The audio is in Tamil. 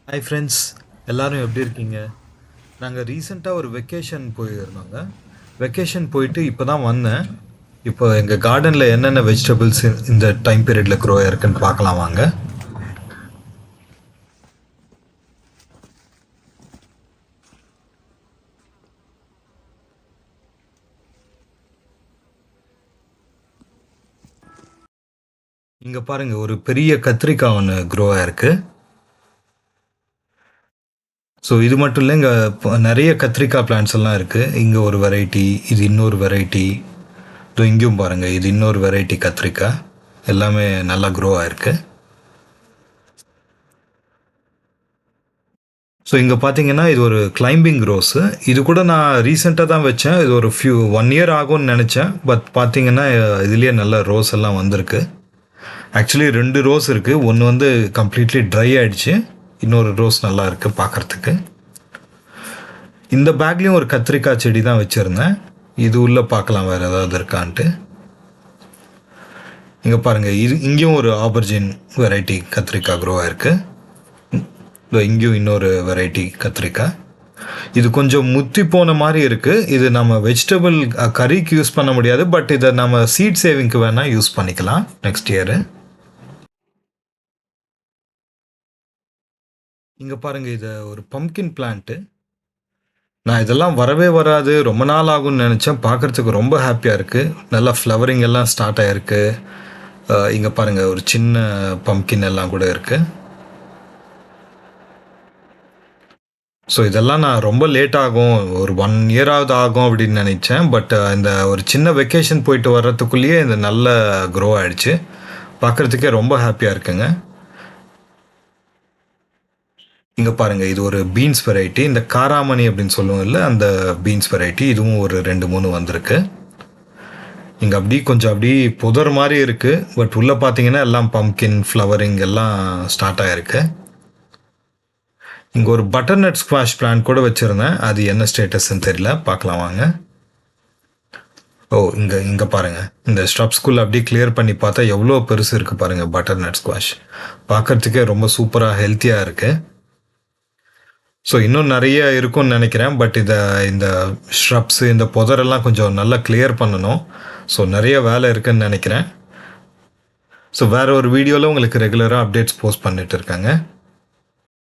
ஹாய் ஃப்ரெண்ட்ஸ், எல்லாரும் எப்படி இருக்கீங்க? நாங்கள் ரீசெண்டாக ஒரு வெக்கேஷன் போயிருந்தோங்க. வெக்கேஷன் போயிட்டு இப்போ தான் வந்தேன். இப்போ எங்கள் கார்டனில் என்னென்ன வெஜிடபிள்ஸ் இந்த டைம் பீரியடில் க்ரோ ஆயிருக்குன்னு பார்க்கலாம் வாங்க. இங்கே பாருங்கள், ஒரு பெரிய கத்திரிக்காய் ஒன்று க்ரோ ஆயிருக்கு. ஸோ இது மட்டும் இல்லை, இங்கே நிறைய கத்திரிக்காய் பிளான்ட்ஸ் எல்லாம் இருக்குது. இங்கே ஒரு வெரைட்டி, இது இன்னொரு வெரைட்டி. இதோ இங்கேயும் பாருங்கள், இது இன்னொரு வெரைட்டி கத்திரிக்காய். எல்லாமே நல்லா க்ரோ ஆயிருக்கு. ஸோ இங்கே பார்த்தீங்கன்னா இது ஒரு கிளைம்பிங் ரோஸு. இது கூட நான் ரீசெண்டாக தான் வச்சேன். இது ஒரு 1 இயர் ஆகும்னு நினச்சேன். பட் பார்த்தீங்கன்னா இதுலேயே நல்ல ரோஸ் எல்லாம் வந்திருக்கு. ஆக்சுவலி 2 ரோஸ் இருக்குது. ஒன்று வந்து கம்ப்ளீட்லி ட்ரை ஆகிடுச்சு, இன்னொரு ரோஸ் நல்லா இருக்குது பார்க்குறதுக்கு. இந்த பேக்லேயும் ஒரு கத்திரிக்காய் செடி தான் வச்சுருந்தேன். இது உள்ளே பார்க்கலாம் வேறு ஏதாவது இருக்கான்ட்டு. இங்கே பாருங்கள், இங்கேயும் ஒரு ஆபர்ஜின் வெரைட்டி கத்திரிக்காய் க்ரோ ஆயிருக்கு. இங்கேயும் இன்னொரு வெரைட்டி கத்திரிக்காய். இது கொஞ்சம் முத்தி போன மாதிரி இருக்குது. இது நம்ம வெஜிடபிள் கறிக்கு யூஸ் பண்ண முடியாது, பட் இதை நம்ம சீட் சேவிங்க்கு வேணால் யூஸ் பண்ணிக்கலாம் நெக்ஸ்ட் இயரு. இங்கே பாருங்கள், இது ஒரு பம்கின் பிளான்ட்டு. நான் இதெல்லாம் வரவே வராது, ரொம்ப நாள் ஆகும்னு நினச்சேன். பார்க்குறதுக்கு ரொம்ப ஹாப்பியாக இருக்குது. நல்லா ஃப்ளவரிங் எல்லாம் ஸ்டார்ட் ஆகிருக்கு. இங்கே பாருங்கள், ஒரு சின்ன பம்கின் எல்லாம் கூட இருக்குது. ஸோ இதெல்லாம் நான் ரொம்ப லேட் ஆகும், ஒரு 1 இயராவது ஆகும் அப்படின்னு நினச்சேன். பட் இந்த ஒரு சின்ன வெக்கேஷன் போயிட்டு வர்றதுக்குள்ளேயே இந்த நல்ல க்ரோ ஆகிடுச்சு. பார்க்குறதுக்கே ரொம்ப ஹாப்பியாக இருக்குங்க. இங்கே பாருங்கள், இது ஒரு பீன்ஸ் வெரைட்டி. இந்த காராமணி அப்படின்னு சொல்லுவோம் இல்லை, அந்த பீன்ஸ் வெரைட்டி. இதுவும் ஒரு 2-3 வந்திருக்கு. இங்கே அப்படி கொஞ்சம் அப்படி புதர் மாதிரி இருக்குது. பட் உள்ளே பார்த்தீங்கன்னா எல்லாம் பம்கின் ஃப்ளவரிங் எல்லாம் ஸ்டார்ட் ஆகிருக்கு. இங்கே ஒரு பட்டர்நட் ஸ்குவாஷ் பிளான்ட் கூட வச்சுருந்தேன். அது என்ன ஸ்டேட்டஸ்ன்னு தெரியல, பார்க்கலாம் வாங்க. ஓ, இங்கே பாருங்கள், இந்த ஸ்ட்ரப்ஸ்குள்ளே அப்படியே கிளியர் பண்ணி பார்த்தா எவ்வளோ பெருசு இருக்குது பாருங்கள். பட்டர்நட் ஸ்குவாஷ் பார்க்குறதுக்கே ரொம்ப சூப்பராக ஹெல்த்தியாக இருக்குது. ஸோ இன்னும் நிறைய இருக்கும்னு நினைக்கிறேன். பட் இந்த ஷ்ரப்ஸு, இந்த புதரெல்லாம் கொஞ்சம் நல்லா கிளியர் பண்ணணும். ஸோ நிறைய வேலை இருக்குதுன்னு நினைக்கிறேன். ஸோ வேறு ஒரு வீடியோவில் உங்களுக்கு ரெகுலராக அப்டேட்ஸ் போஸ்ட் பண்ணிட்டு இருக்காங்க.